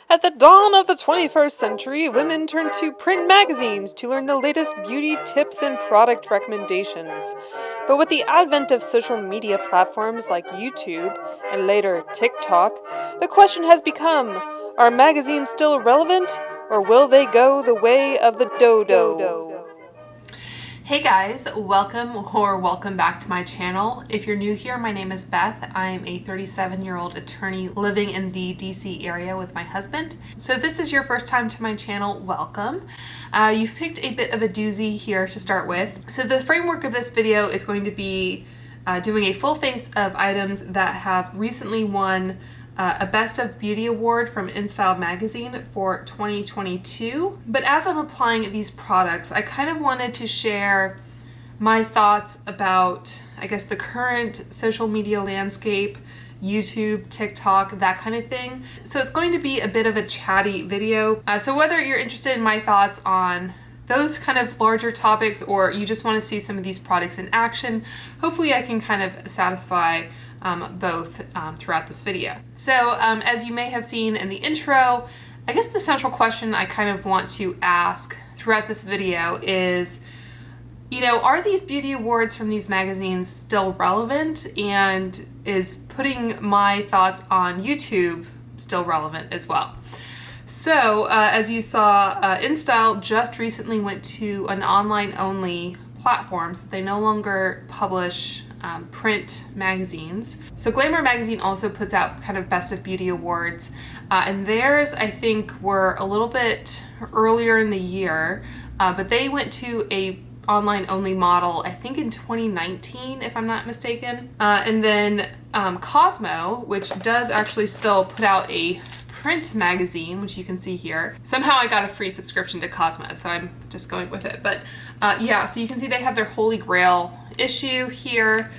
At the dawn of the 21st century, women turned to print magazines to learn the latest beauty tips and product recommendations. But with the advent of social media platforms like YouTube and later TikTok, the question has become, are magazines still relevant, or will they go the way of the dodo? Hey guys, welcome back to my channel. If you're new here, my name is Beth. I'm a 37-year-old attorney living in the DC area with my husband. So if this is your first time to my channel, welcome. You've picked a bit of a doozy here to start with. So the framework of this video is going to be doing a full face of items that have recently won a Best of Beauty award from InStyle magazine for 2022. But as I'm applying these products, I kind of wanted to share my thoughts about, I guess, the current social media landscape, YouTube, TikTok, that kind of thing. So it's going to be a bit of a chatty video. So whether you're interested in my thoughts on those kind of larger topics or you just want to see some of these products in action, hopefully I can kind of satisfy both throughout this video. So as you may have seen in the intro, I guess the central question I kind of want to ask throughout this video is, you know, are these beauty awards from these magazines still relevant, and is putting my thoughts on YouTube still relevant as well? So as you saw, InStyle just recently went to an online only platform, so they no longer publish print magazines. So Glamour magazine also puts out kind of Best of Beauty awards, and theirs I think were a little bit earlier in the year, but they went to a online only model I think in 2019 if I'm not mistaken. And then Cosmo, which does actually still put out a print magazine, which you can see here. Somehow I got a free subscription to Cosmo, so I'm just going with it. But yeah, so you can see they have their Holy Grail issue here.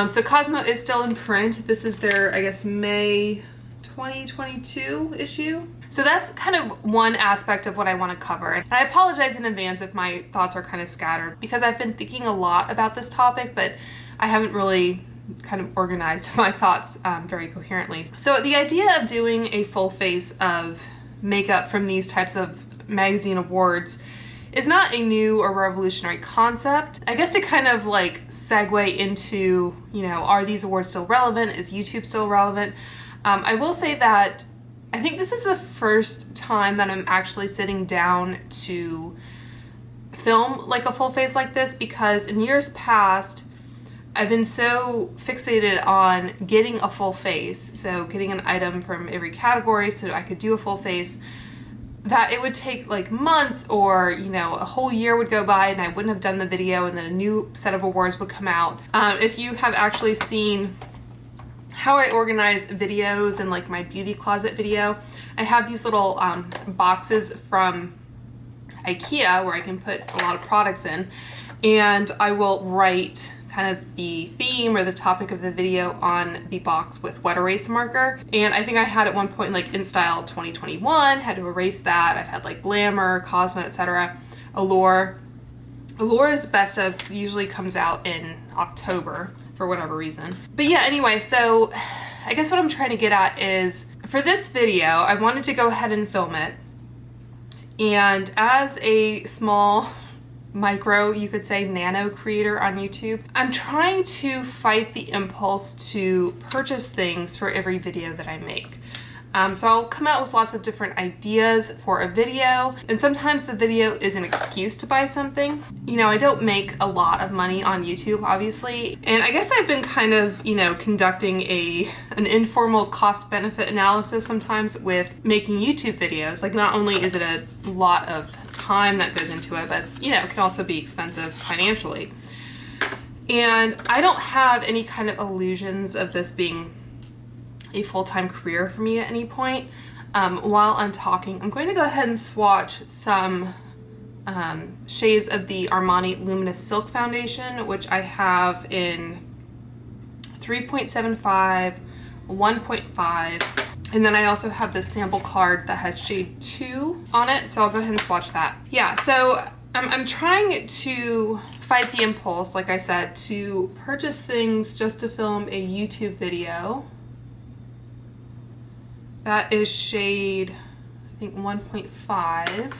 So Cosmo is still in print. This is their, I guess, May 2022 issue. So that's kind of one aspect of what I want to cover. And I apologize in advance if my thoughts are kind of scattered, because I've been thinking a lot about this topic, but I haven't really kind of organized my thoughts very coherently. So the idea of doing a full face of makeup from these types of magazine awards is not a new or revolutionary concept. I guess to kind of like segue into, you know, are these awards still relevant? Is YouTube still relevant? I will say that I think this is the first time that I'm actually sitting down to film like a full face like this, because in years past, I've been so fixated on getting a full face, so getting an item from every category so I could do a full face, that it would take like months or, you know, a whole year would go by and I wouldn't have done the video, and then a new set of awards would come out. If you have actually seen how I organize videos in like my beauty closet video, I have these little boxes from IKEA where I can put a lot of products in, and I will write kind of the theme or the topic of the video on the box with wet erase marker. And I think I had at one point like InStyle 2021, had to erase that. I've had like Glamour, Cosmo, etc. Allure. Allure's Best of usually comes out in October for whatever reason. But yeah, anyway, so I guess what I'm trying to get at is, for this video, I wanted to go ahead and film it. And as a small micro, you could say nano creator on YouTube, I'm trying to fight the impulse to purchase things for every video that I make. So I'll come out with lots of different ideas for a video, and sometimes the video is an excuse to buy something. You know, I don't make a lot of money on YouTube, obviously, and I guess I've been kind of, you know, conducting an informal cost-benefit analysis sometimes with making YouTube videos. Like, not only is it a lot of time that goes into it, but, you know, it can also be expensive financially. And I don't have any kind of illusions of this being a full-time career for me at any point. While I'm talking, I'm going to go ahead and swatch some shades of the Armani Luminous Silk Foundation, which I have in 3.75, 1.5, and then I also have this sample card that has shade 2 on it, so I'll go ahead and swatch that. Yeah, so I'm trying to fight the impulse, like I said, to purchase things just to film a YouTube video. That is shade think 1.5.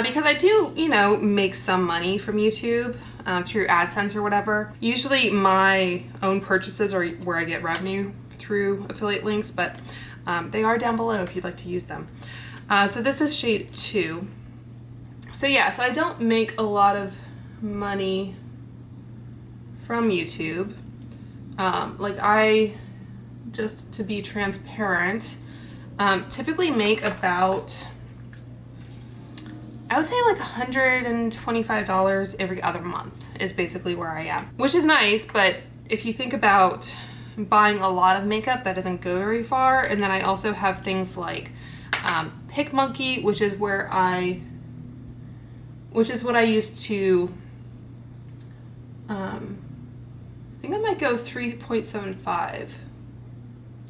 Because I do, you know, make some money from YouTube through AdSense or whatever. Usually my own purchases are where I get revenue through affiliate links, but they are down below if you'd like to use them. So this is shade 2. So yeah, so I don't make a lot of money from YouTube. Like I, just to be transparent, typically make about, I would say like $125 every other month is basically where I am, which is nice. But if you think about buying a lot of makeup, that doesn't go very far. And then I also have things like PicMonkey, which is what I used to, I think I might go 3.75. I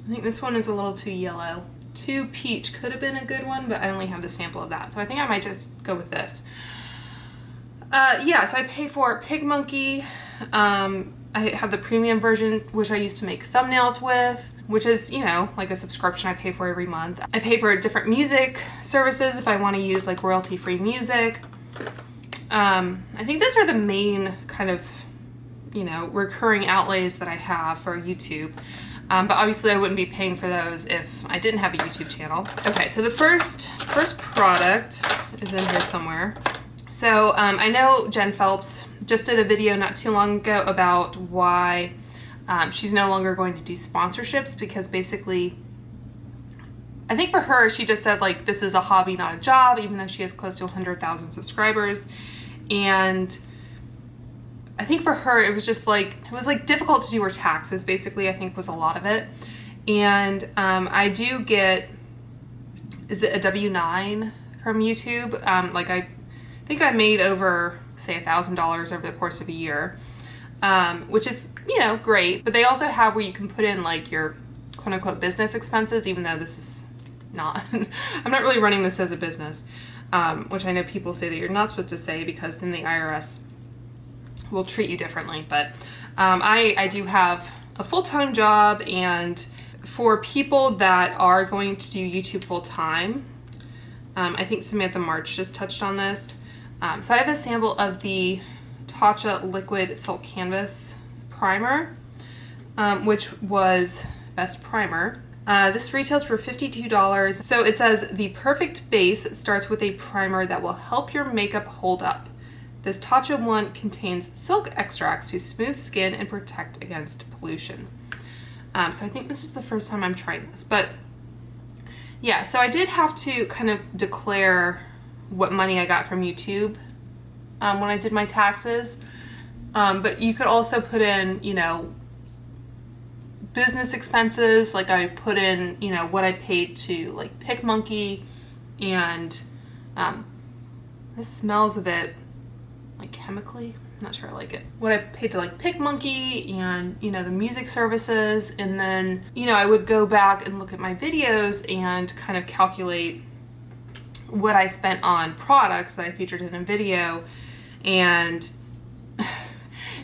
think this one is a little too yellow. 2 peach could have been a good one, but I only have the sample of that. So I think I might just go with this. Yeah, so I pay for PicMonkey. I have the premium version, which I used to make thumbnails with, which is, you know, like a subscription I pay for every month. I pay for different music services if I want to use like royalty-free music. I think those are the main kind of, you know, recurring outlays that I have for YouTube. But obviously I wouldn't be paying for those if I didn't have a YouTube channel. Okay, so the first product is in here somewhere. So I know Jen Phelps just did a video not too long ago about why she's no longer going to do sponsorships, because basically, I think for her, she just said like, this is a hobby, not a job, even though she has close to 100,000 subscribers. And I think for her, it was just like, it was like difficult to do her taxes, basically, I think was a lot of it. And I do get, is it a W-9 from YouTube? Like I think I made over, say, $1,000 over the course of a year, which is, you know, great. But they also have where you can put in like your quote unquote business expenses, even though this is not, I'm not really running this as a business, which I know people say that you're not supposed to say because then the IRS will treat you differently. But I do have a full-time job, and for people that are going to do YouTube full-time, I think Samantha March just touched on this. So I have a sample of the Tatcha Liquid Silk Canvas Primer, which was best primer. This retails for $52. So it says the perfect base starts with a primer that will help your makeup hold up. This Tatcha one contains silk extracts to smooth skin and protect against pollution. So I think this is the first time I'm trying this, but yeah, so I did have to kind of declare what money I got from YouTube when I did my taxes. But you could also put in, you know, business expenses. Like I put in, you know, what I paid to like PicMonkey, and this smells a bit like chemically. I'm not sure I like it. What I paid to like PicMonkey and, you know, the music services. And then, you know, I would go back and look at my videos and kind of calculate what I spent on products that I featured in a video. And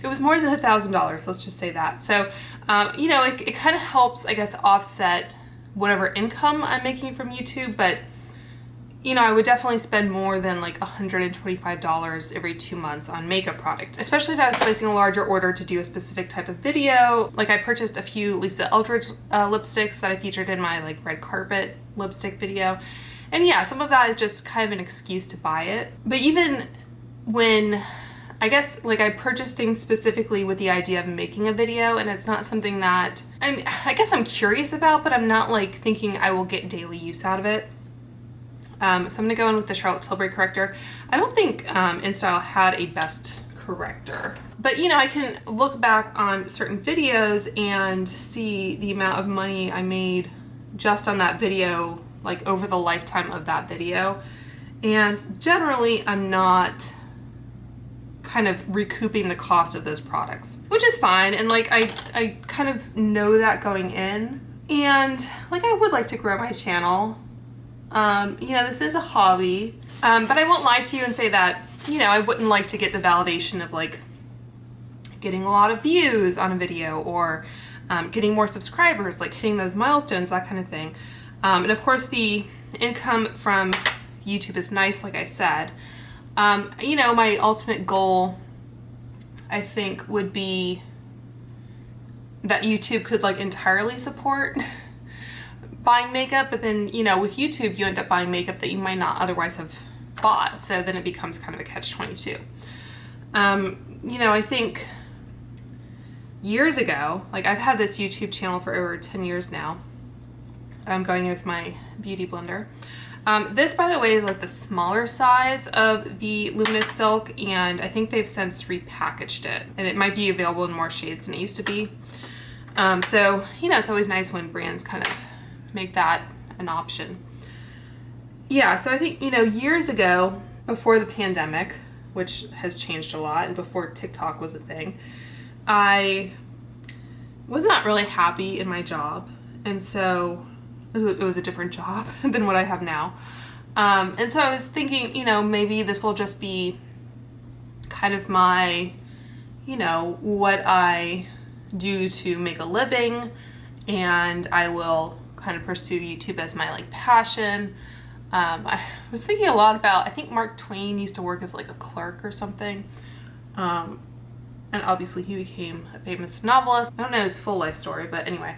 it was more than $1,000, let's just say that. So, you know, it kind of helps, I guess, offset whatever income I'm making from YouTube, but you know, I would definitely spend more than like $125 every 2 months on makeup product, especially if I was placing a larger order to do a specific type of video. Like I purchased a few Lisa Eldridge lipsticks that I featured in my like red carpet lipstick video. And yeah, some of that is just kind of an excuse to buy it. But even when, I guess, like I purchased things specifically with the idea of making a video, and it's not something that, I guess I'm curious about, but I'm not like thinking I will get daily use out of it. So I'm gonna go in with the Charlotte Tilbury corrector. I don't think InStyle had a best corrector, but you know, I can look back on certain videos and see the amount of money I made just on that video, like over the lifetime of that video. And generally I'm not kind of recouping the cost of those products, which is fine. And like, I kind of know that going in, and like, I would like to grow my channel. You know, this is a hobby, but I won't lie to you and say that, you know, I wouldn't like to get the validation of like getting a lot of views on a video, or getting more subscribers, like hitting those milestones, that kind of thing. And of course the income from YouTube is nice, like I said. You know, my ultimate goal, I think, would be that YouTube could like entirely support buying makeup, but then, you know, with YouTube you end up buying makeup that you might not otherwise have bought, so then it becomes kind of a catch-22. You know, I think years ago, like I've had this YouTube channel for over 10 years now. I'm going with my beauty blender. This, by the way, is like the smaller size of the Luminous Silk, and I think they've since repackaged it, and it might be available in more shades than it used to be. So, you know, it's always nice when brands kind of make that an option. Yeah, so I think, you know, years ago, before the pandemic, which has changed a lot, and before TikTok was a thing, I was not really happy in my job, and so it was a different job than what I have now. And so I was thinking, you know, maybe this will just be kind of my, you know, what I do to make a living, and I will kind of pursue YouTube as my like passion. I was thinking a lot about, I think Mark Twain used to work as like a clerk or something. And obviously he became a famous novelist. I don't know his full life story, but anyway.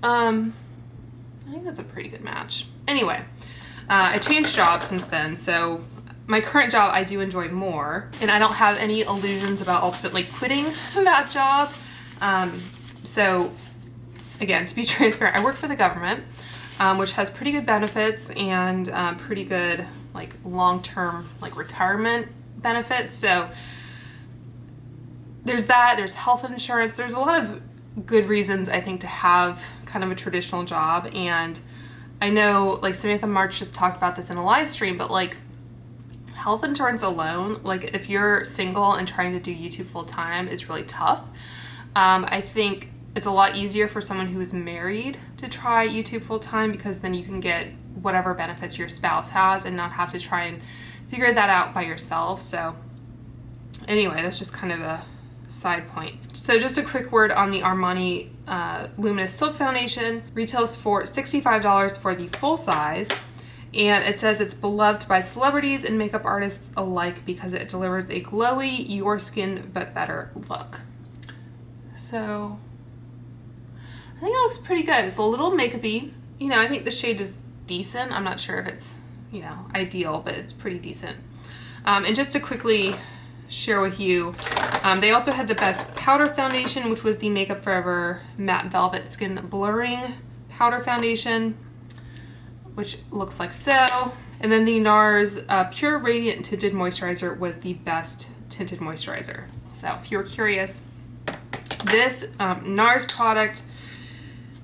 I think that's a pretty good match. Anyway, I changed jobs since then, so my current job I do enjoy more, and I don't have any illusions about ultimately quitting that job. So again, to be transparent, I work for the government, which has pretty good benefits and pretty good like long-term like retirement benefits. So there's that, there's health insurance, there's a lot of good reasons I think to have kind of a traditional job. And I know like Samantha March just talked about this in a live stream, but like health insurance alone, like if you're single and trying to do YouTube full time, is really tough. I think it's a lot easier for someone who is married to try YouTube full time, because then you can get whatever benefits your spouse has and not have to try and figure that out by yourself. So anyway, that's just kind of a side point. So just a quick word on the Armani Luminous Silk Foundation. Retails for $65 for the full size, and it says it's beloved by celebrities and makeup artists alike because it delivers a glowy, your skin but better look. So I think it looks pretty good. It's a little makeup-y. You know, I think the shade is decent. I'm not sure if it's, you know, ideal, but it's pretty decent. And just to quickly share with you, they also had the best powder foundation, which was the Makeup Forever Matte Velvet Skin Blurring Powder Foundation, which looks like so. And then the NARS Pure Radiant Tinted Moisturizer was the best tinted moisturizer. So if you were curious, this NARS product,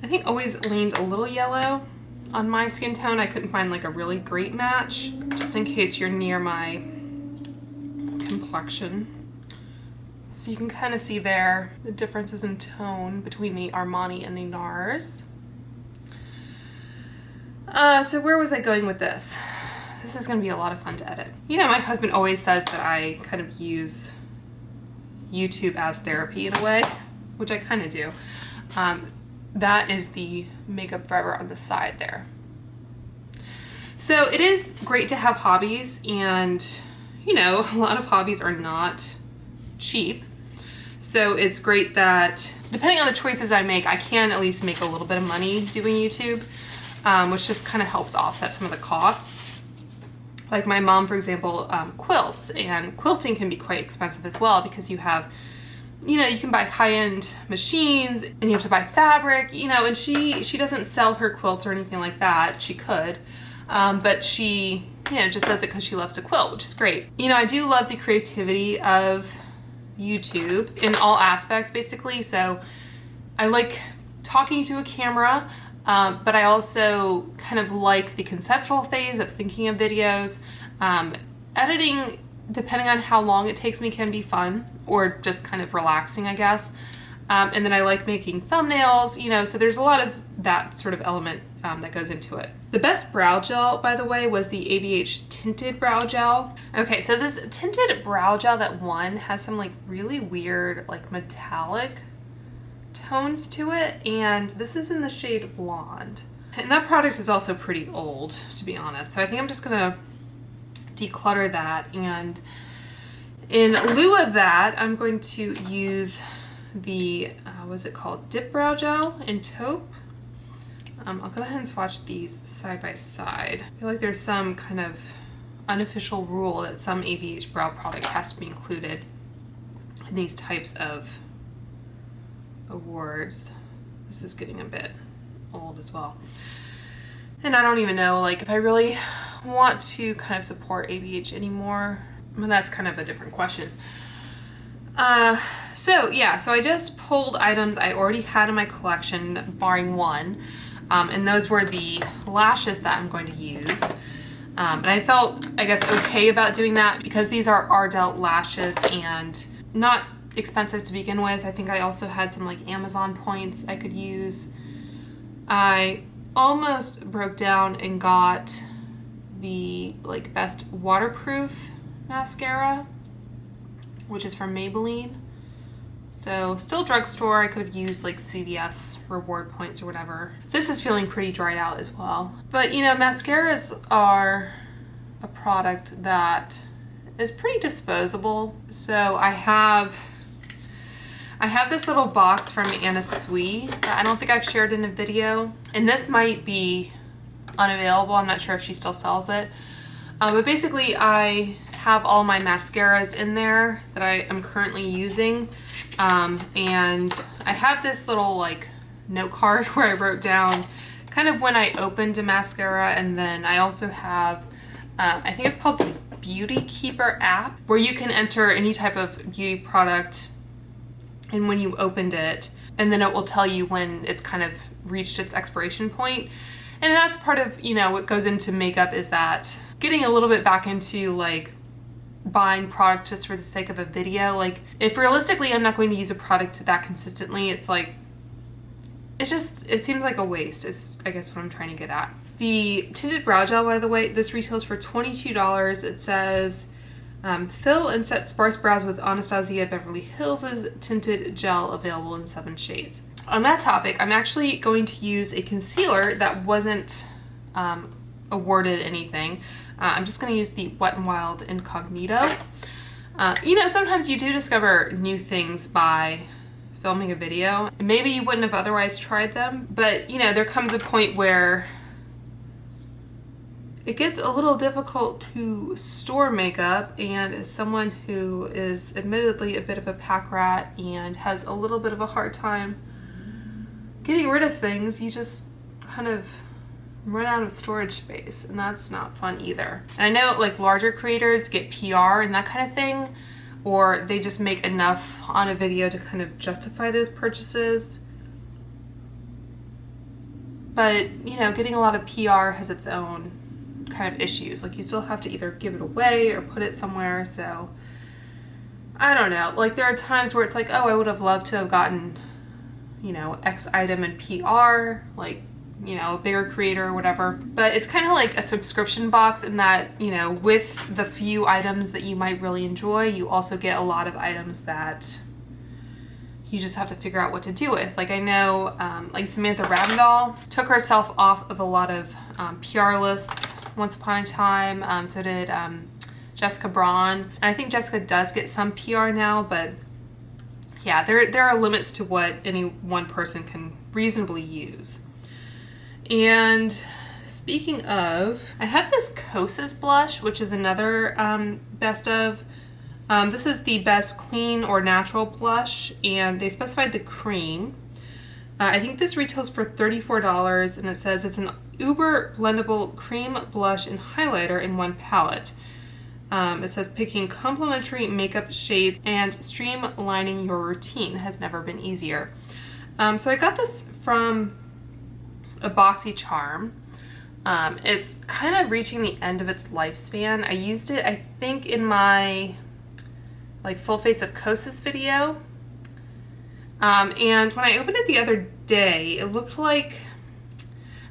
I think, always leaned a little yellow on my skin tone. I couldn't find like a really great match, just in case you're near my complexion. So you can kind of see there the differences in tone between the Armani and the NARS. So where was I going with this? This is going to be a lot of fun to edit. You know, my husband always says that I kind of use YouTube as therapy in a way, which I kind of do. That is the Makeup Forever on the side there. So it is great to have hobbies, and you know, a lot of hobbies are not cheap. So it's great that depending on the choices I make, I can at least make a little bit of money doing YouTube, which just kind of helps offset some of the costs. Like my mom, for example, quilts, and quilting can be quite expensive as well, because you have, you know, you can buy high-end machines and you have to buy fabric, you know, and she doesn't sell her quilts or anything like that. She could, but she, you know, just does it because she loves to quilt, which is great. You know, I do love the creativity of YouTube in all aspects, basically. So I like talking to a camera, but I also kind of like the conceptual phase of thinking of videos. Editing, depending on how long it takes me, can be fun or just kind of relaxing, I guess. And then I like making thumbnails, you know, so there's a lot of that sort of element that goes into it. The best brow gel, by the way, was the ABH Tinted Brow Gel. Okay, so this tinted brow gel that won has some like really weird like metallic tones to it, and this is in the shade Blonde. And that product is also pretty old, to be honest. So I think I'm just gonna declutter that, and in lieu of that, I'm going to use the, what's it called? Dip Brow Gel in Taupe. I'll go ahead and swatch these side by side. I feel like there's some kind of unofficial rule that some ABH brow product has to be included in these types of awards. This is getting a bit old as well. And I don't even know, like, if I really want to kind of support ABH anymore. I mean, that's kind of a different question. So yeah, so I just pulled items I already had in my collection, barring one. And those were the lashes that I'm going to use. And I felt, I guess, okay about doing that because these are Ardell Lashes and not expensive to begin with. I think I also had some like Amazon points I could use. I almost broke down and got the like best waterproof mascara, which is from Maybelline. So still drugstore. I could have used like CVS reward points or whatever. This is feeling pretty dried out as well. But you know, mascaras are a product that is pretty disposable. So I have this little box from Anna Sui that I don't think I've shared in a video. And this might be unavailable. I'm not sure if she still sells it. But basically I have all my mascaras in there that I am currently using. And I have this little like note card where I wrote down kind of when I opened a mascara, and then I also have, I think it's called the Beauty Keeper app, where you can enter any type of beauty product and when you opened it, and then it will tell you when it's kind of reached its expiration point. And that's part of, you know, what goes into makeup, is that getting a little bit back into like buying product just for the sake of a video. Like, if realistically I'm not going to use a product that consistently, it's like, it's just, it seems like a waste is I guess what I'm trying to get at. The tinted brow gel, by the way, this retails for $22. It says fill and set sparse brows with Anastasia Beverly Hills' tinted gel, available in 7 shades. On that topic, I'm actually going to use a concealer that wasn't awarded anything. I'm just going to use the Wet n Wild Incognito. You know, sometimes you do discover new things by filming a video. Maybe you wouldn't have otherwise tried them, but you know, there comes a point where it gets a little difficult to store makeup, and as someone who is admittedly a bit of a pack rat and has a little bit of a hard time getting rid of things, you just kind of run out of storage space, and that's not fun either. And I know like larger creators get PR and that kind of thing, or they just make enough on a video to kind of justify those purchases. But you know, getting a lot of PR has its own kind of issues. Like, you still have to either give it away or put it somewhere. So I don't know, like there are times where it's like, oh, I would have loved to have gotten, you know, X item in PR, like, you know, a bigger creator or whatever. But it's kind of like a subscription box in that, you know, with the few items that you might really enjoy, you also get a lot of items that you just have to figure out what to do with. Like, I know like Samantha Ravndal took herself off of a lot of PR lists once upon a time. So did Jessica Braun. And I think Jessica does get some PR now, but yeah, there are limits to what any one person can reasonably use. And speaking of, I have this Kosas blush, which is another best of. This is the best clean or natural blush, and they specified the cream. I think this retails for $34, and it says it's an uber blendable cream blush and highlighter in one palette. It says picking complementary makeup shades and streamlining your routine has never been easier. So I got this from a BoxyCharm. It's kind of reaching the end of its lifespan. I used it, I think, in my like full face of Kosas video. And when I opened it the other day, it looked like,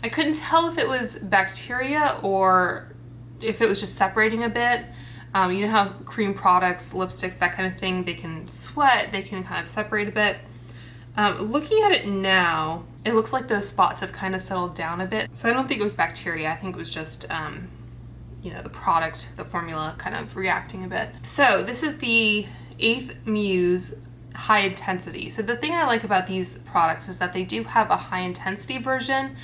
I couldn't tell if it was bacteria or if it was just separating a bit. You know how cream products, lipsticks, that kind of thing, they can sweat, they can kind of separate a bit. Looking at it now, it looks like those spots have kind of settled down a bit. So I don't think it was bacteria. I think it was just, you know, the product, the formula kind of reacting a bit. So this is the 8th Muse High Intensity. So the thing I like about these products is that they do have a high intensity version,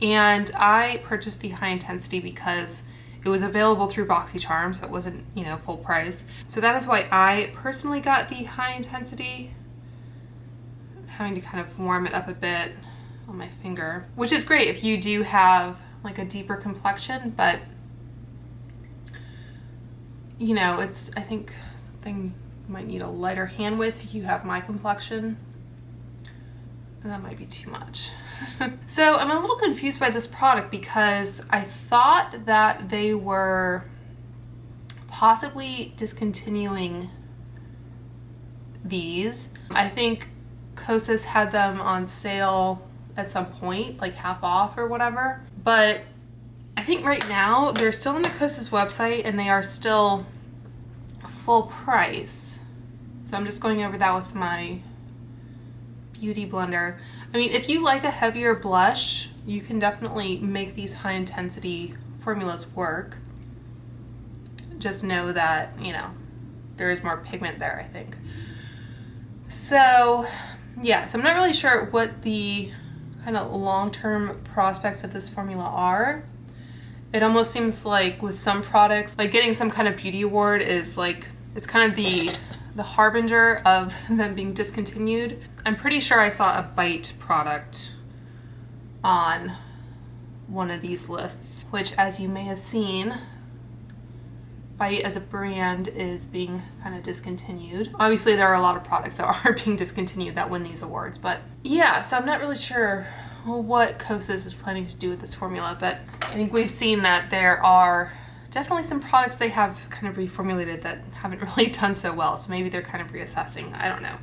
and I purchased the high intensity because it was available through BoxyCharm, so it wasn't, you know, full price. So that is why I personally got the high intensity. I'm having to kind of warm it up a bit on my finger, which is great if you do have like a deeper complexion, but you know, it's, I think something you might need a lighter hand with if you have my complexion. That might be too much. So I'm a little confused by this product because I thought that they were possibly discontinuing these. I think Kosas had them on sale at some point, like half off or whatever. But I think right now they're still on the Kosas website and they are still full price. So I'm just going over that with my beauty blender. I mean, if you like a heavier blush, you can definitely make these high intensity formulas work. Just know that, you know, there is more pigment there, I think. So yeah, so I'm not really sure what the kind of long-term prospects of this formula are. It almost seems like with some products, like getting some kind of beauty award is like, it's kind of the harbinger of them being discontinued. I'm pretty sure I saw a Bite product on one of these lists, which, as you may have seen, Bite as a brand is being kind of discontinued. Obviously there are a lot of products that are being discontinued that win these awards, but yeah, so I'm not really sure what Kosas is planning to do with this formula, but I think we've seen that there are definitely some products they have kind of reformulated that haven't really done so well, so maybe they're kind of reassessing. I don't know.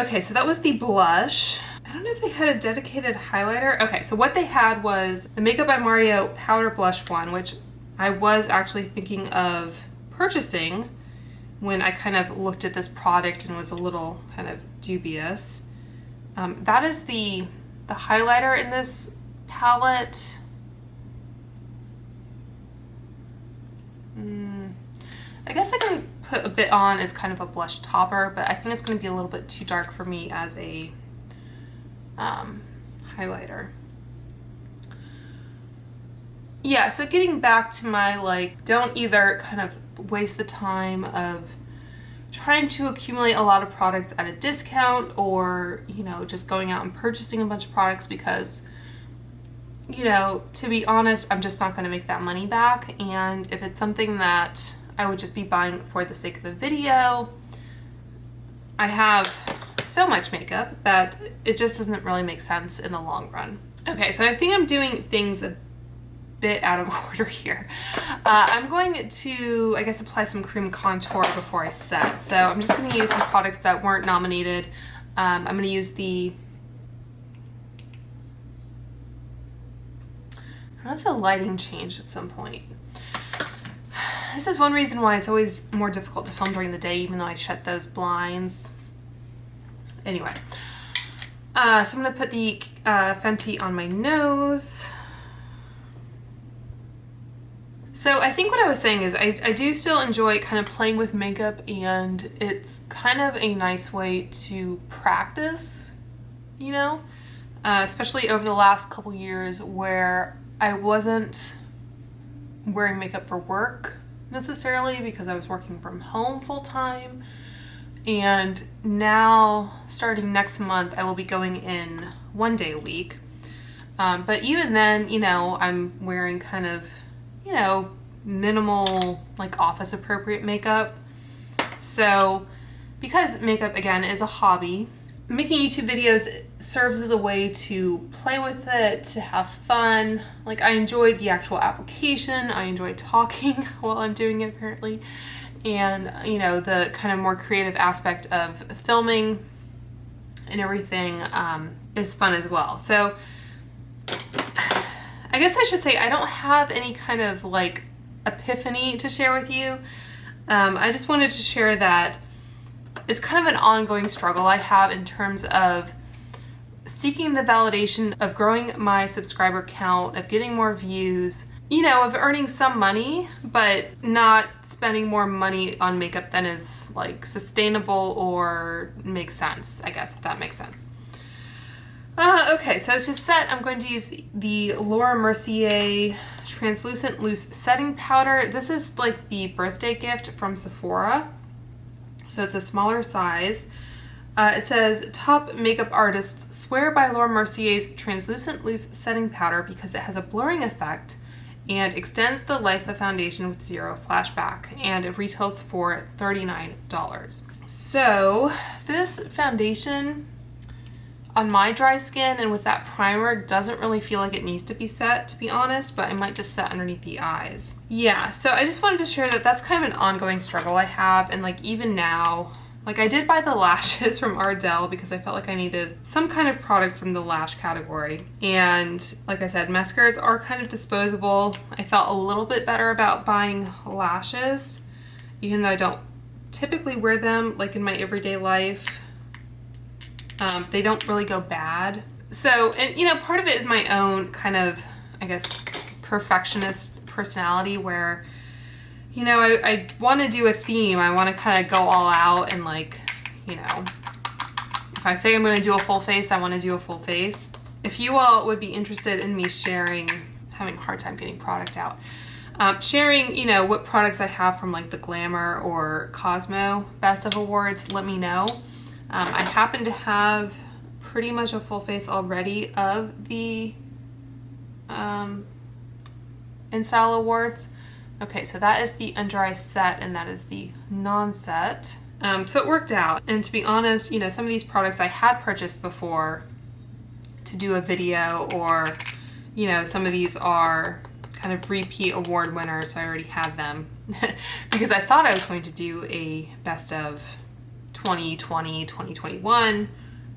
Okay, so that was the blush. I don't know if they had a dedicated highlighter. Okay, so what they had was the Makeup by Mario powder blush one, which I was actually thinking of purchasing when I kind of looked at this product and was a little kind of dubious. That is the highlighter in this palette. I guess I can put a bit on as kind of a blush topper, but I think it's going to be a little bit too dark for me as a highlighter. Yeah, so getting back to my, like, don't either kind of waste the time of trying to accumulate a lot of products at a discount, or, you know, just going out and purchasing a bunch of products because, you know, to be honest, I'm just not going to make that money back. And if it's something that I would just be buying for the sake of the video, I have so much makeup that it just doesn't really make sense in the long run. Okay, so I think I'm doing things a bit out of order here. I'm going to, I guess, apply some cream contour before I set. So I'm just going to use some products that weren't nominated. I'm going to use the, I don't know if the lighting changed at some point. This is one reason why it's always more difficult to film during the day, even though I shut those blinds. Anyway, so I'm going to put the Fenty on my nose. So I think what I was saying is I do still enjoy kind of playing with makeup, and it's kind of a nice way to practice, you know, especially over the last couple years where I wasn't wearing makeup for work necessarily because I was working from home full time. And now, starting next month, I will be going in 1 day a week. But even then, you know, I'm wearing kind of, you know, minimal, like, office appropriate makeup. So because makeup, again, is a hobby, making YouTube videos serves as a way to play with it, to have fun. Like, I enjoy the actual application. I enjoy talking while I'm doing it, apparently. And, you know, the kind of more creative aspect of filming and everything is fun as well. So I guess I should say I don't have any kind of, like, epiphany to share with you. I just wanted to share that it's kind of an ongoing struggle I have in terms of seeking the validation of growing my subscriber count, of getting more views, you know, of earning some money, but not spending more money on makeup than is like sustainable or makes sense, I guess, if that makes sense. Okay, so to set, I'm going to use the Laura Mercier Translucent Loose Setting Powder. This is like the birthday gift from Sephora. So it's a smaller size. It says, top makeup artists swear by Laura Mercier's Translucent Loose Setting Powder because it has a blurring effect and extends the life of foundation with zero flashback, and it retails for $39. So this foundation on my dry skin and with that primer doesn't really feel like it needs to be set, to be honest, but I might just set underneath the eyes. Yeah, so I just wanted to share that that's kind of an ongoing struggle I have, and like even now, like I did buy the lashes from Ardell because I felt like I needed some kind of product from the lash category. And like I said, mascaras are kind of disposable. I felt a little bit better about buying lashes, even though I don't typically wear them like in my everyday life. They don't really go bad. So, and you know, part of it is my own kind of, I guess, perfectionist personality where, you know, I want to do a theme. I want to kind of go all out and like, you know, if I say I'm going to do a full face, I want to do a full face. If you all would be interested in me sharing, having a hard time getting product out, sharing, you know, what products I have from like the Glamour or Cosmo Best of Awards, let me know. I happen to have pretty much a full face already of the InStyle Awards. Okay, so that is the under eye set and that is the non-set. So it worked out. And to be honest, you know, some of these products I had purchased before to do a video, or, you know, some of these are kind of repeat award winners, so I already had them because I thought I was going to do a best of 2020, 2021,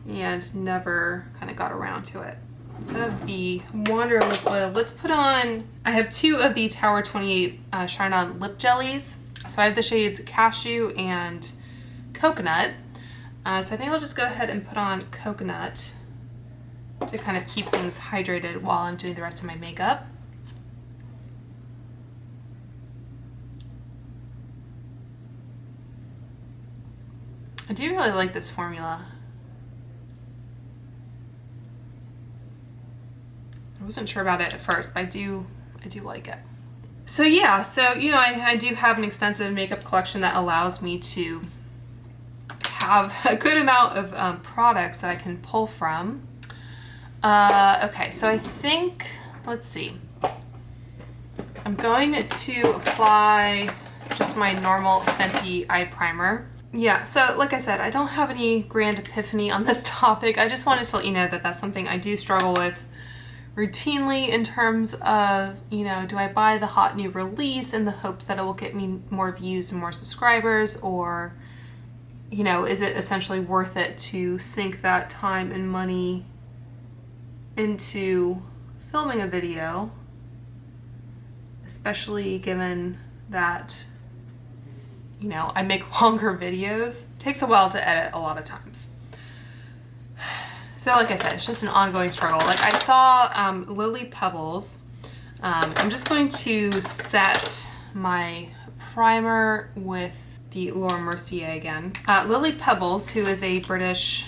and never kind of got around to it. Instead of the Wander Lip Oil, let's put on, I have two of the Tower 28 Shine On Lip Jellies. So I have the shades Cashew and Coconut. So I think I'll just go ahead and put on Coconut to kind of keep things hydrated while I'm doing the rest of my makeup. I do really like this formula. I wasn't sure about it at first, but I do like it. So yeah, so you know, I do have an extensive makeup collection that allows me to have a good amount of products that I can pull from. Okay, so I think, let's see. I'm going to apply just my normal Fenty eye primer. Yeah, so like I said, I don't have any grand epiphany on this topic. I just wanted to let you know that that's something I do struggle with routinely in terms of, you know, do I buy the hot new release in the hopes that it will get me more views and more subscribers, or, you know, is it essentially worth it to sink that time and money into filming a video, especially given that, you know, I make longer videos. It takes a while to edit a lot of times. So like I said, it's just an ongoing struggle. Like I saw Lily Pebbles. I'm just going to set my primer with the Laura Mercier again. Lily Pebbles, who is a British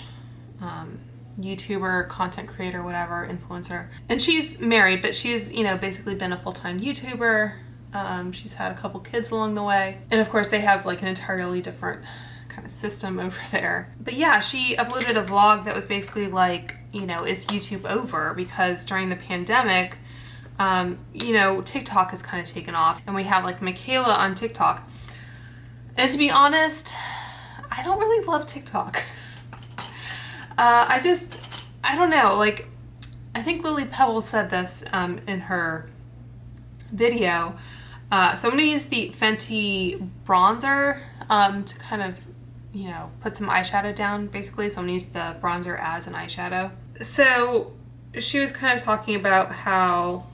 YouTuber, content creator, whatever, influencer. And she's married, but she's, you know, basically been a full-time YouTuber. She's had a couple kids along the way. And of course they have like an entirely different kind of system over there. But yeah, she uploaded a vlog that was basically like, you know, is YouTube over? Because during the pandemic, you know, TikTok has kind of taken off. And we have like Michaela on TikTok. And to be honest, I don't really love TikTok. I don't know, like, I think Lily Pebbles said this in her video. So I'm going to use the Fenty Bronzer to kind of, you know, put some eyeshadow down, basically. So I'm going to use the bronzer as an eyeshadow. So she was kind of talking about how,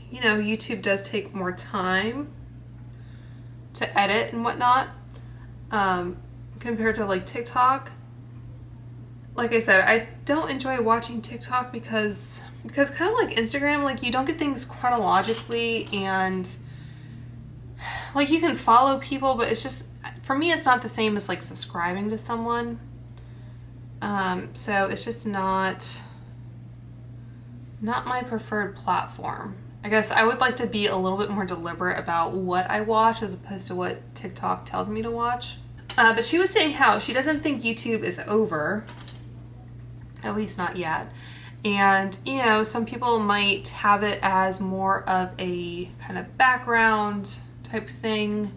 you know, YouTube does take more time to edit and whatnot compared to like TikTok. like I said, I don't enjoy watching TikTok because kind of like Instagram, like you don't get things chronologically, and like you can follow people, but it's just, for me, it's not the same as like subscribing to someone. So it's just not my preferred platform. I guess I would like to be a little bit more deliberate about what I watch as opposed to what TikTok tells me to watch. But she was saying how she doesn't think YouTube is over, at least not yet. And, you know, some people might have it as more of a kind of background type thing.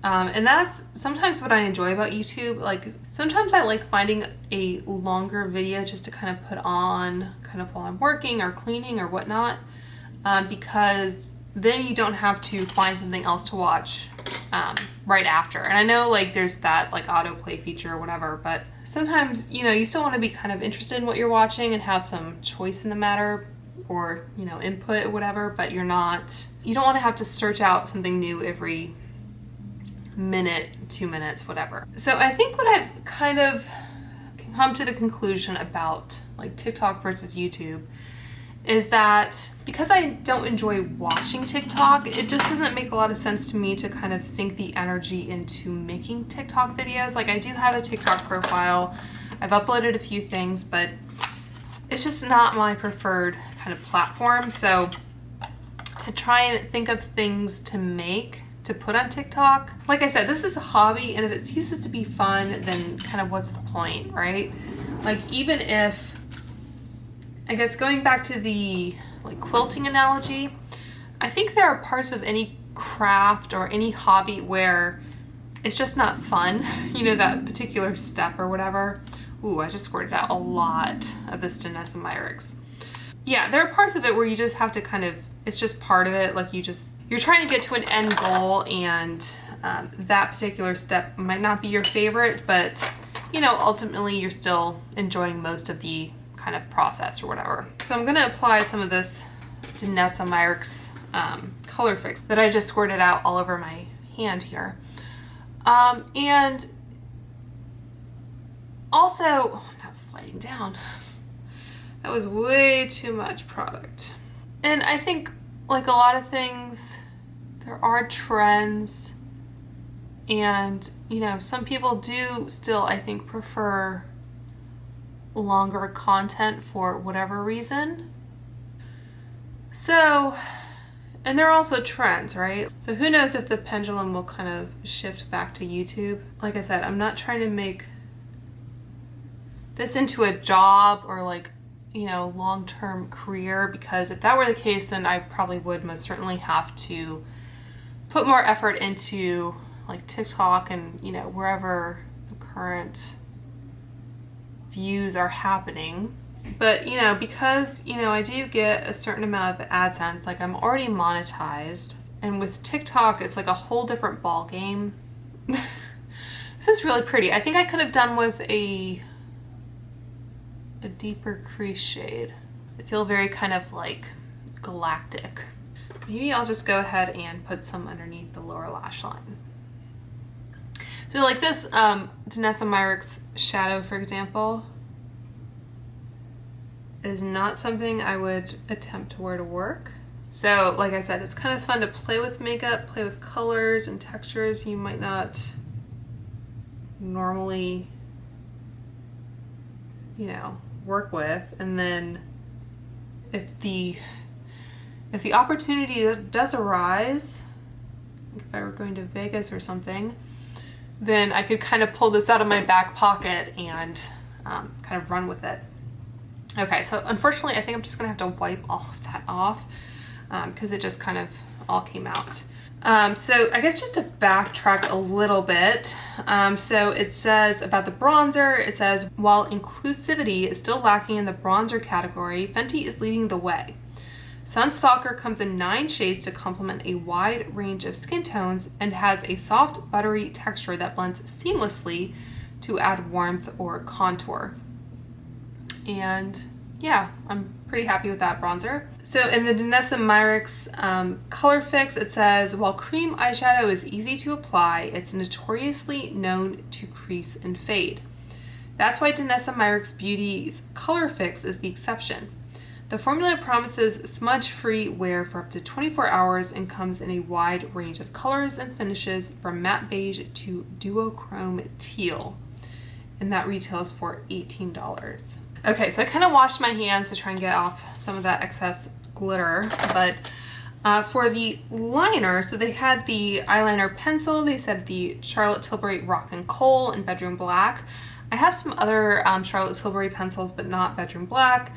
And that's sometimes what I enjoy about YouTube. Like, sometimes I like finding a longer video just to kind of put on kind of while I'm working or cleaning or whatnot, because then you don't have to find something else to watch right after. And I know like there's that like autoplay feature or whatever, but sometimes, you know, you still want to be kind of interested in what you're watching and have some choice in the matter, or, you know, input or whatever, but you don't want to have to search out something new every minute, 2 minutes, whatever. So I think what I've kind of come to the conclusion about like TikTok versus YouTube is that because I don't enjoy watching TikTok, it just doesn't make a lot of sense to me to kind of sink the energy into making TikTok videos. Like, I do have a TikTok profile. I've uploaded a few things, but it's just not my preferred kind of platform. So to try and think of things to put on TikTok, like I said, this is a hobby, and if it ceases to be fun, then kind of what's the point, right? Like, even if, I guess going back to the like quilting analogy, I think there are parts of any craft or any hobby where it's just not fun, you know, that particular step or whatever. Ooh, I just squirted out a lot of this Danessa Myricks. Yeah, there are parts of it where you just have to kind of, it's just part of it, like you're trying to get to an end goal, and that particular step might not be your favorite, but, you know, ultimately you're still enjoying most of the kind of process or whatever. So I'm going to apply some of this Danessa Myricks Colorfix that I just squirted out all over my hand here. And also, now it's sliding down. That was way too much product. And I think, like a lot of things, there are trends, and, you know, some people do still, I think, prefer longer content for whatever reason. So, and there are also trends, right? So who knows if the pendulum will kind of shift back to YouTube. Like I said, I'm not trying to make this into a job or like, you know, long-term career, because if that were the case, then I probably would most certainly have to put more effort into like TikTok and, you know, wherever the current views are happening. But, you know, because, you know, I do get a certain amount of AdSense, like I'm already monetized, and with TikTok it's like a whole different ball game. This is really pretty. I think I could have done with a deeper crease shade. I feel very kind of like galactic. Maybe I'll just go ahead and put some underneath the lower lash line. So like this Danessa Myricks shadow, for example, is not something I would attempt to wear to work. So like I said, it's kind of fun to play with makeup, play with colors and textures you might not normally, you know, work with. And then if the opportunity does arise, if I were going to Vegas or something, then I could kind of pull this out of my back pocket and kind of run with it. Okay, so unfortunately I think I'm just gonna have to wipe all of that off because it just kind of all came out. So I guess just to backtrack a little bit, so it says about the bronzer, it says, while inclusivity is still lacking in the bronzer category, Fenty is leading the way. Sunstalker comes in 9 shades to complement a wide range of skin tones and has a soft, buttery texture that blends seamlessly to add warmth or contour. And yeah, I'm pretty happy with that bronzer. So in the Danessa Myricks Colorfix, it says, while cream eyeshadow is easy to apply, it's notoriously known to crease and fade. That's why Danessa Myricks Beauty's Colorfix is the exception. The formula promises smudge-free wear for up to 24 hours and comes in a wide range of colors and finishes from matte beige to duochrome teal. And that retails for $18. Okay, so I kind of washed my hands to try and get off some of that excess glitter, but for the liner, so they had the eyeliner pencil, they said the Charlotte Tilbury Rock and Coal in Bedroom Black. I have some other Charlotte Tilbury pencils, but not Bedroom Black.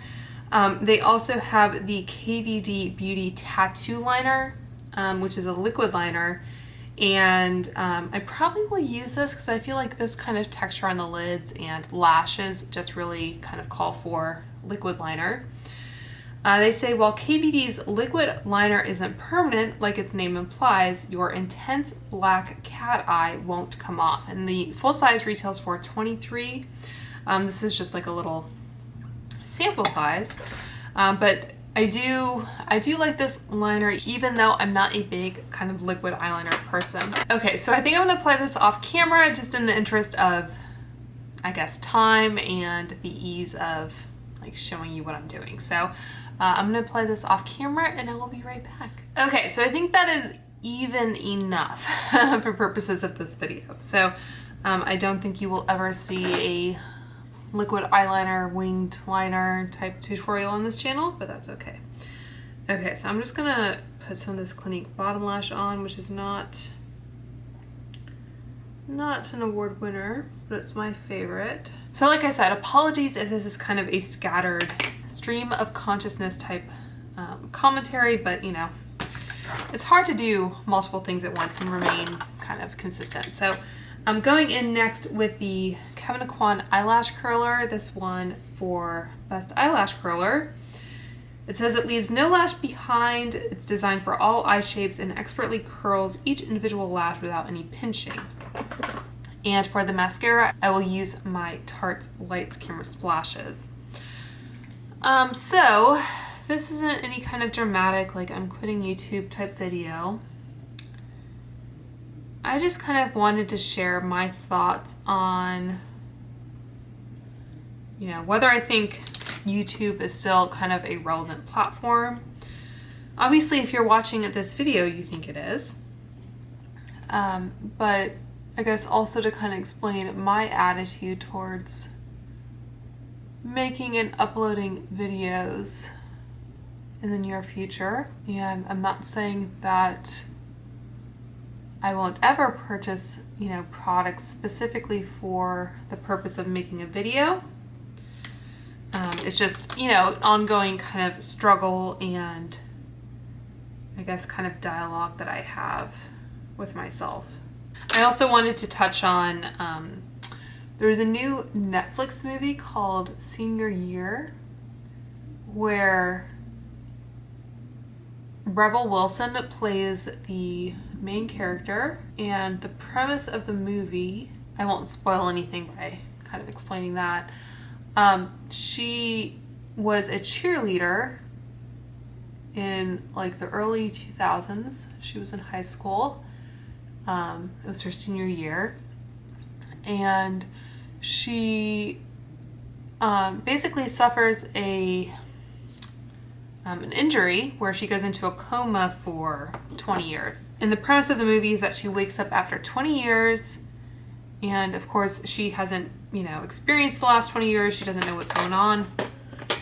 They also have the KVD Beauty Tattoo Liner, which is a liquid liner. And I probably will use this because I feel like this kind of texture on the lids and lashes just really kind of call for liquid liner. They say while KVD's liquid liner isn't permanent, like its name implies, your intense black cat eye won't come off. And the full size retails for $23. This is just like a little sample size, but I do like this liner even though I'm not a big kind of liquid eyeliner person. Okay, so I think I'm gonna apply this off camera just in the interest of, I guess, time and the ease of like showing you what I'm doing. So I'm gonna apply this off camera and I will be right back. Okay, so I think that is even enough for purposes of this video. So I don't think you will ever see a liquid eyeliner, winged liner type tutorial on this channel, but that's okay. Okay, so I'm just gonna put some of this Clinique bottom lash on, which is not an award winner, but it's my favorite. So like I said, apologies if this is kind of a scattered stream of consciousness type commentary, but you know, it's hard to do multiple things at once and remain kind of consistent. So I'm going in next with the Kevyn Aucoin eyelash curler, this one for Best Eyelash Curler. It says it leaves no lash behind. It's designed for all eye shapes and expertly curls each individual lash without any pinching. And for the mascara, I will use my Tarte's Lights Camera Splashes. So this isn't any kind of dramatic, like I'm quitting YouTube type video. I just kind of wanted to share my thoughts on, you know, whether I think YouTube is still kind of a relevant platform. Obviously, if you're watching this video, you think it is. But I guess also to kind of explain my attitude towards making and uploading videos in the near future. And I'm not saying that I won't ever purchase, you know, products specifically for the purpose of making a video. It's just, you know, ongoing kind of struggle and I guess kind of dialogue that I have with myself. I also wanted to touch on, there's a new Netflix movie called Senior Year where Rebel Wilson plays the main character, and the premise of the movie, I won't spoil anything by kind of explaining that. She was a cheerleader in like the early 2000s. She was in high school. It was her senior year, and she basically suffers an injury where she goes into a coma for 20 years. And the premise of the movie is that she wakes up after 20 years, and of course she hasn't, you know, experienced the last 20 years. She doesn't know what's going on.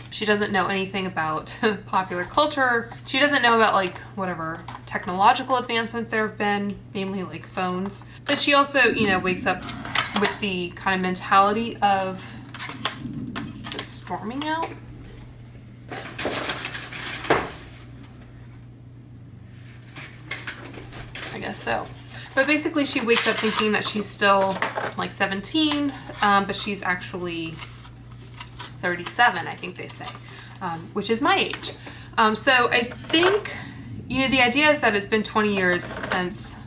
She doesn't know anything about popular culture. She doesn't know about like whatever technological advancements there have been, namely like phones. But she also, you know, wakes up with the kind of mentality of storming out. I guess so. But basically she wakes up thinking that she's still like 17, but she's actually 37, I think they say, which is my age. So I think, you know, the idea is that it's been 20 years since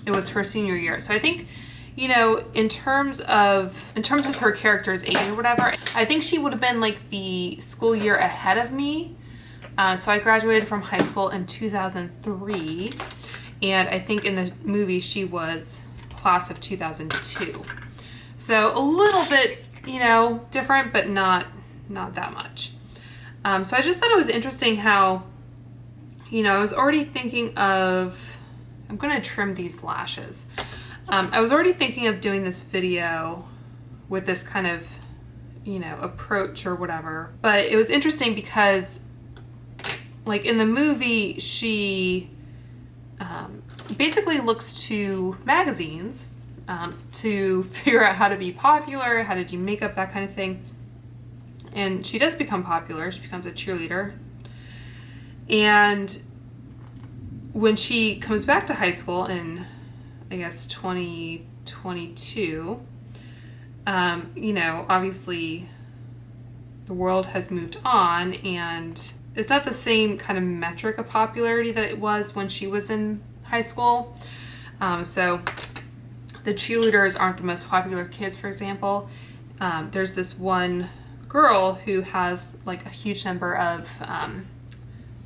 it was her senior year. So I think, you know, in terms of her character's age or whatever, I think she would have been like the school year ahead of me. So I graduated from high school in 2003. And I think in the movie she was class of 2002. So a little bit, you know, different, but not that much. So I just thought it was interesting how, you know, I was already thinking of, I'm going to trim these lashes. I was already thinking of doing this video with this kind of, you know, approach or whatever. But it was interesting because, like, in the movie, she basically looks to magazines to figure out how to be popular, how to do makeup, that kind of thing. And she does become popular. She becomes a cheerleader. And when she comes back to high school in, I guess, 2022, you know, obviously the world has moved on, and it's not the same kind of metric of popularity that it was when she was in high school. So the cheerleaders aren't the most popular kids, for example. There's this one girl who has like a huge number of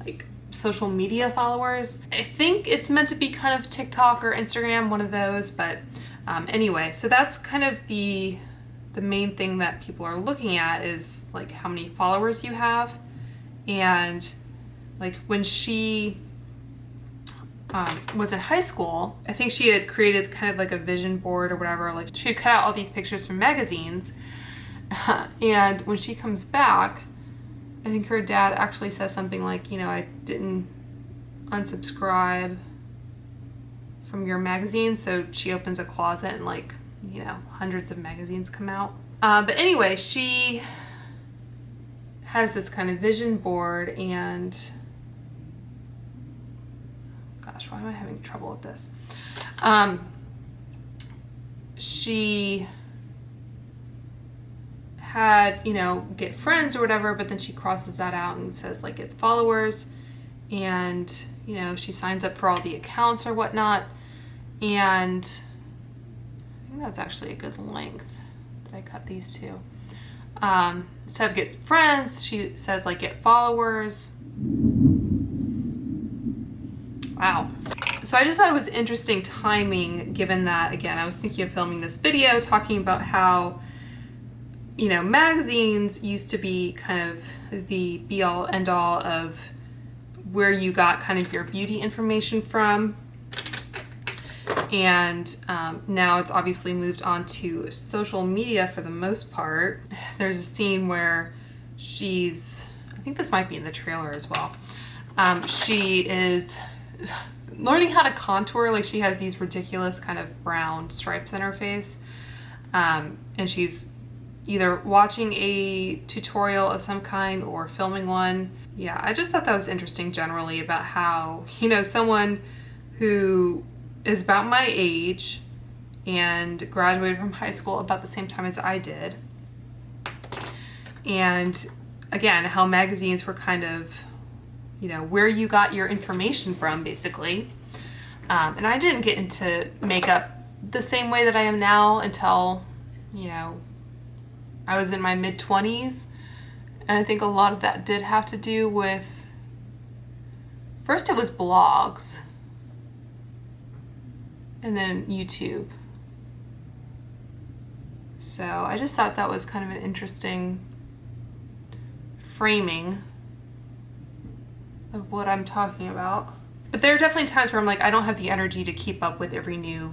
like social media followers. I think it's meant to be kind of TikTok or Instagram, one of those, but anyway, so that's kind of the main thing that people are looking at is like how many followers you have. And like when she was in high school, I think she had created kind of like a vision board or whatever. Like she had cut out all these pictures from magazines. And when she comes back, I think her dad actually says something like, you know, I didn't unsubscribe from your magazine. So she opens a closet and like, you know, hundreds of magazines come out. But anyway, she has this kind of vision board, and gosh, why am I having trouble with this? She had, you know, get friends or whatever, but then she crosses that out and says like it's followers, and, you know, she signs up for all the accounts or whatnot. And I think that's actually a good length that I cut these two. Instead of get friends, she says like get followers. Wow. So I just thought it was interesting timing, given that, again, I was thinking of filming this video talking about how, you know, magazines used to be kind of the be-all end-all of where you got kind of your beauty information from. And now it's obviously moved on to social media for the most part. There's a scene where she's, I think this might be in the trailer as well. She is learning how to contour. Like she has these ridiculous kind of brown stripes in her face. And she's either watching a tutorial of some kind or filming one. Yeah, I just thought that was interesting generally about how, you know, someone who is about my age and graduated from high school about the same time as I did. And again, how magazines were kind of, you know, where you got your information from, basically. And I didn't get into makeup the same way that I am now until, you know, I was in my mid-20s. And I think a lot of that did have to do with, first it was blogs, and then YouTube. So I just thought that was kind of an interesting framing of what I'm talking about. But there are definitely times where I'm like, I don't have the energy to keep up with every new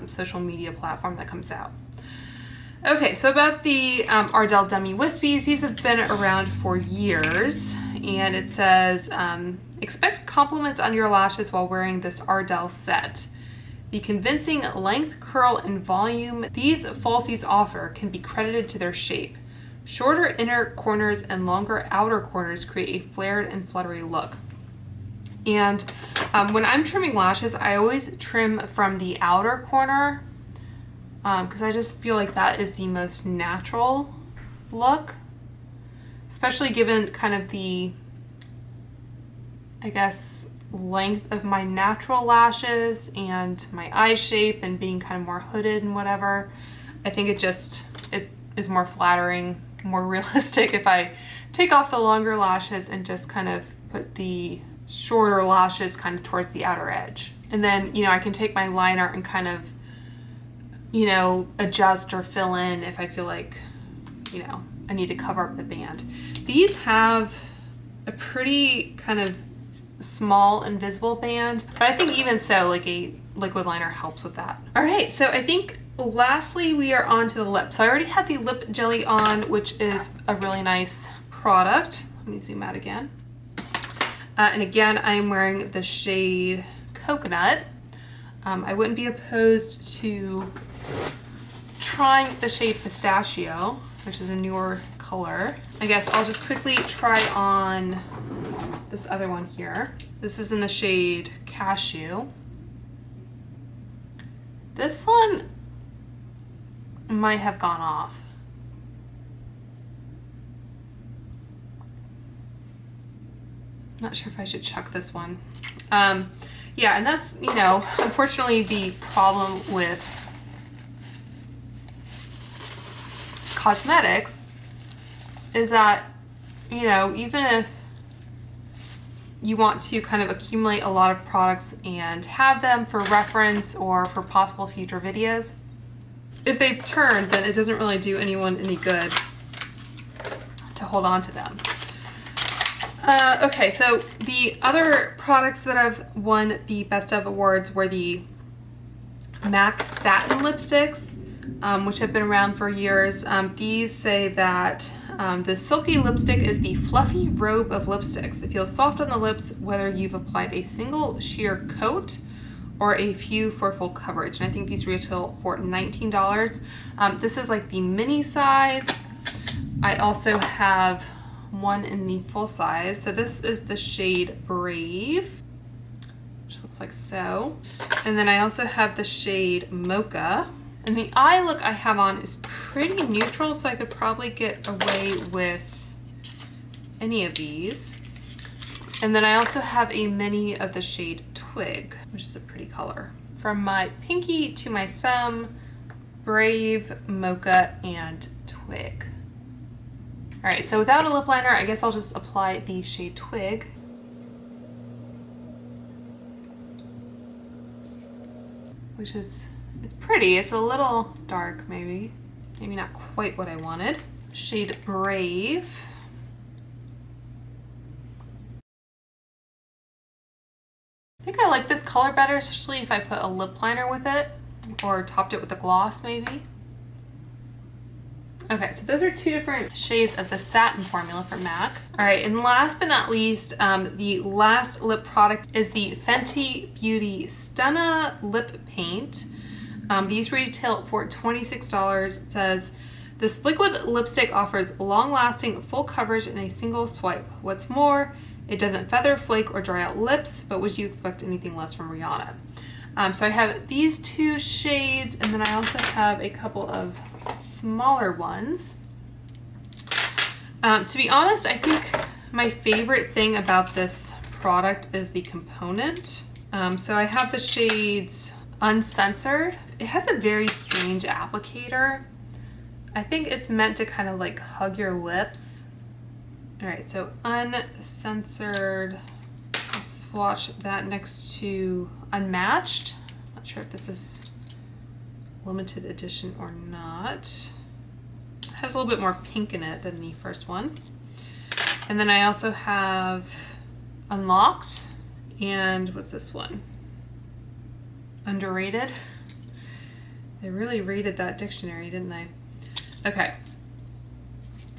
social media platform that comes out. Okay, so about the Ardell Dummy Wispies, these have been around for years, and it says, expect compliments on your lashes while wearing this Ardell set. The convincing length, curl, and volume these falsies offer can be credited to their shape. Shorter inner corners and longer outer corners create a flared and fluttery look. And when I'm trimming lashes, I always trim from the outer corner because I just feel like that is the most natural look, especially given kind of the, I guess, length of my natural lashes and my eye shape and being kind of more hooded and whatever. I think it is more flattering, more realistic if I take off the longer lashes and just kind of put the shorter lashes kind of towards the outer edge. And then, you know, I can take my liner and kind of, you know, adjust or fill in if I feel like, you know, I need to cover up the band. These have a pretty kind of small invisible band, but I think even so, like a liquid liner helps with that. All right, so I think lastly we are on to the lips. So I already have the lip jelly on, which is a really nice product. Let me zoom out again. And again, I am wearing the shade Coconut. I wouldn't be opposed to trying the shade Pistachio, which is a newer color. I guess I'll just quickly try on this other one here. This is in the shade Cashew. This one might have gone off. Not sure if I should chuck this one. Yeah, and that's, you know, unfortunately the problem with cosmetics is that, you know, even if you want to kind of accumulate a lot of products and have them for reference or for possible future videos, if they've turned, then it doesn't really do anyone any good to hold on to them. Okay, so the other products that have won the Best of awards were the MAC Satin Lipsticks, which have been around for years. These say that the silky lipstick is the fluffy robe of lipsticks. It feels soft on the lips whether you've applied a single sheer coat or a few for full coverage. And I think these retail for $19. This is like the mini size. I also have one in the full size. So this is the shade Brave, which looks like so. And then I also have the shade Mocha. And the eye look I have on is pretty neutral, so I could probably get away with any of these. And then I also have a mini of the shade Twig, which is a pretty color. From my pinky to my thumb, Brave, Mocha, and Twig. All right, so without a lip liner, I guess I'll just apply the shade Twig. Which is, it's pretty. It's a little dark, maybe. Maybe not quite what I wanted. Shade Brave. I think I like this color better, especially if I put a lip liner with it or topped it with a gloss, maybe. Okay, so those are two different shades of the satin formula from MAC. All right, and last but not least, the last lip product is the Fenty Beauty Stunna Lip Paint. These retail for $26. It says, this liquid lipstick offers long-lasting full coverage in a single swipe. What's more, it doesn't feather, flake, or dry out lips, but would you expect anything less from Rihanna? So I have these two shades, and then I also have a couple of smaller ones. To be honest, I think my favorite thing about this product is the component. So I have the shades Uncensored. It has a very strange applicator. I think it's meant to kind of like hug your lips. All right, so Uncensored. I'll swatch that next to Unmatched. Not sure if this is limited edition or not. It has a little bit more pink in it than the first one. And then I also have Unlocked, and what's this one? Underrated. They really rated that dictionary, didn't they? Okay.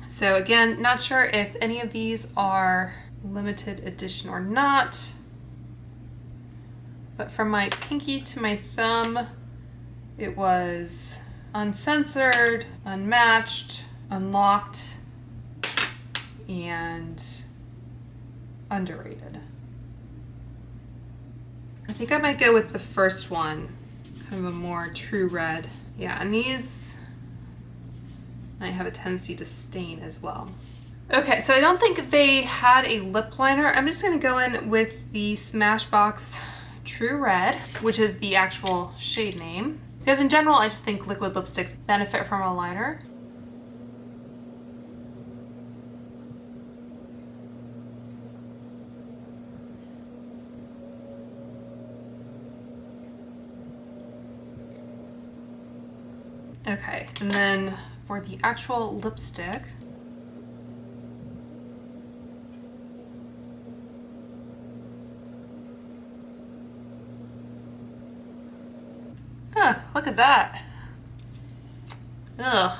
So again, not sure if any of these are limited edition or not, but from my pinky to my thumb, it was Uncensored, Unmatched, Unlocked, and Underrated. I think I might go with the first one, kind of a more true red. Yeah, and these might have a tendency to stain as well. Okay, so I don't think they had a lip liner. I'm just gonna go in with the Smashbox True Red, which is the actual shade name. Because in general, I just think liquid lipsticks benefit from a liner. Okay, and then for the actual lipstick, look at that. Ugh.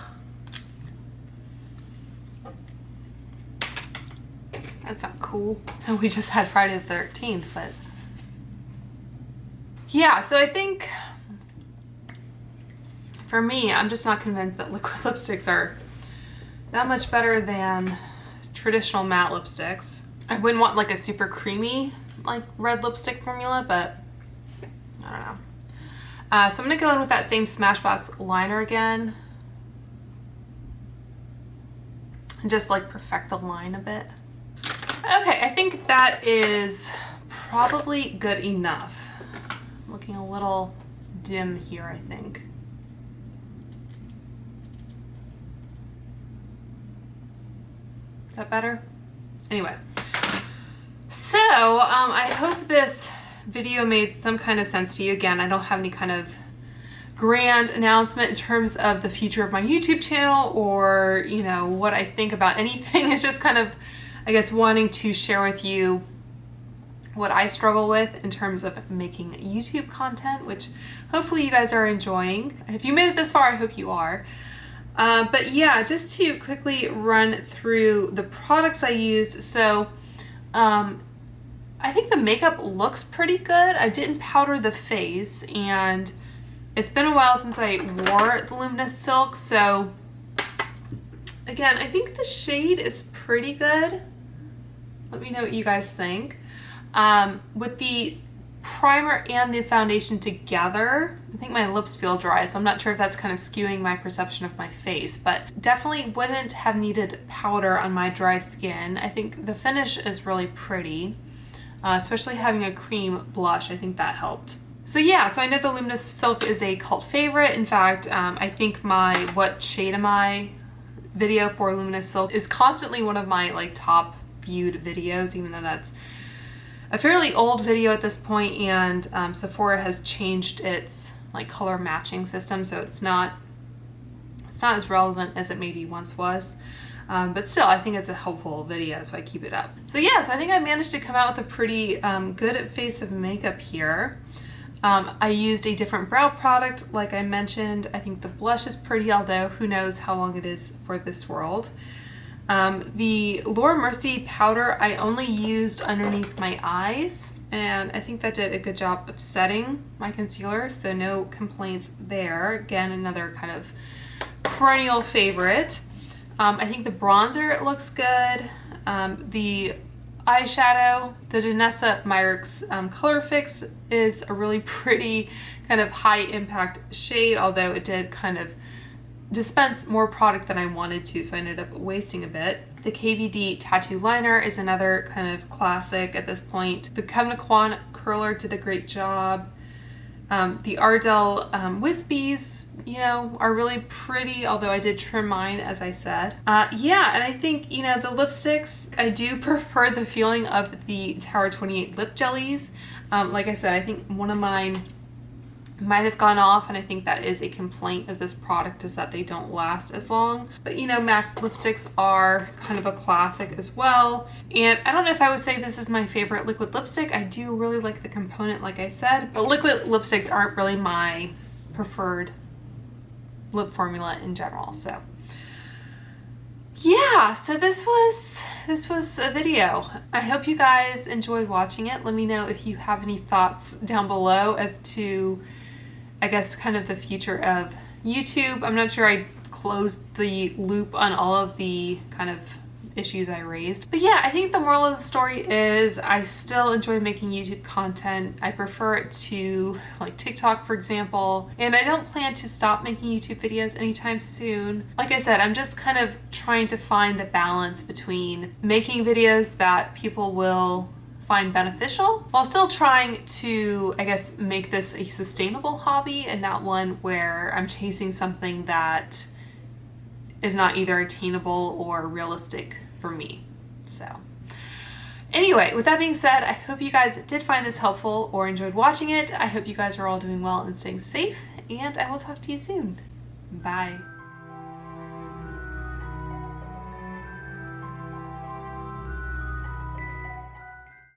That's not cool. We just had Friday the 13th, but yeah, so I think for me, I'm just not convinced that liquid lipsticks are that much better than traditional matte lipsticks. I wouldn't want like a super creamy like red lipstick formula, but I don't know. So I'm gonna go in with that same Smashbox liner again and just like perfect the line a bit. Okay, I think that is probably good enough. I'm looking a little dim here, I think. Is that better? Anyway, so I hope this video made some kind of sense to you. Again, I don't have any kind of grand announcement in terms of the future of my YouTube channel or, you know, what I think about anything. It's just kind of, I guess, wanting to share with you what I struggle with in terms of making YouTube content, which hopefully you guys are enjoying. If you made it this far, I hope you are. But yeah, just to quickly run through the products I used. So I think the makeup looks pretty good. I didn't powder the face, and it's been a while since I wore the Luminous Silk, so again, I think the shade is pretty good. Let me know what you guys think. With the primer and the foundation together, I think my lips feel dry, so I'm not sure if that's kind of skewing my perception of my face, but definitely wouldn't have needed powder on my dry skin. I think the finish is really pretty, especially having a cream blush. I think that helped. So yeah, so I know the Luminous Silk is a cult favorite. In fact, I think my What Shade Am I video for Luminous Silk is constantly one of my like top viewed videos, even though that's a fairly old video at this point, and Sephora has changed its like color matching system, so it's not as relevant as it maybe once was. But still, I think it's a helpful video, so I keep it up. So yeah, so I think I managed to come out with a pretty good face of makeup here. I used a different brow product, like I mentioned. I think the blush is pretty, although who knows how long it is for this world. The Laura Mercier powder I only used underneath my eyes, and I think that did a good job of setting my concealer, so no complaints there. Again, another kind of perennial favorite. I think the bronzer looks good. The eyeshadow, the Danessa Myricks Colorfix, is a really pretty kind of high impact shade, although it did kind of dispense more product than I wanted to, so I ended up wasting a bit. The KVD Tattoo Liner is another kind of classic at this point. The Kevyn curler did a great job. The Ardell wispies, you know, are really pretty, although I did trim mine, as I said. Yeah, and I think, you know, the lipsticks, I do prefer the feeling of the Tower 28 lip jellies. Like I said, I think one of mine might have gone off, and I think that is a complaint of this product, is that they don't last as long. But you know, MAC lipsticks are kind of a classic as well. And I don't know if I would say this is my favorite liquid lipstick. I do really like the component, like I said, but liquid lipsticks aren't really my preferred lip formula in general. So yeah, so this was a video. I hope you guys enjoyed watching it. Let me know if you have any thoughts down below as to, I guess, kind of the future of YouTube. I'm not sure I closed the loop on all of the kind of issues I raised. But yeah, I think the moral of the story is I still enjoy making YouTube content. I prefer it to like TikTok, for example, and I don't plan to stop making YouTube videos anytime soon. Like I said, I'm just kind of trying to find the balance between making videos that people will find beneficial while still trying to, I guess, make this a sustainable hobby and not one where I'm chasing something that is not either attainable or realistic for me. So anyway, with that being said, I hope you guys did find this helpful or enjoyed watching it. I hope you guys are all doing well and staying safe, and I will talk to you soon. Bye.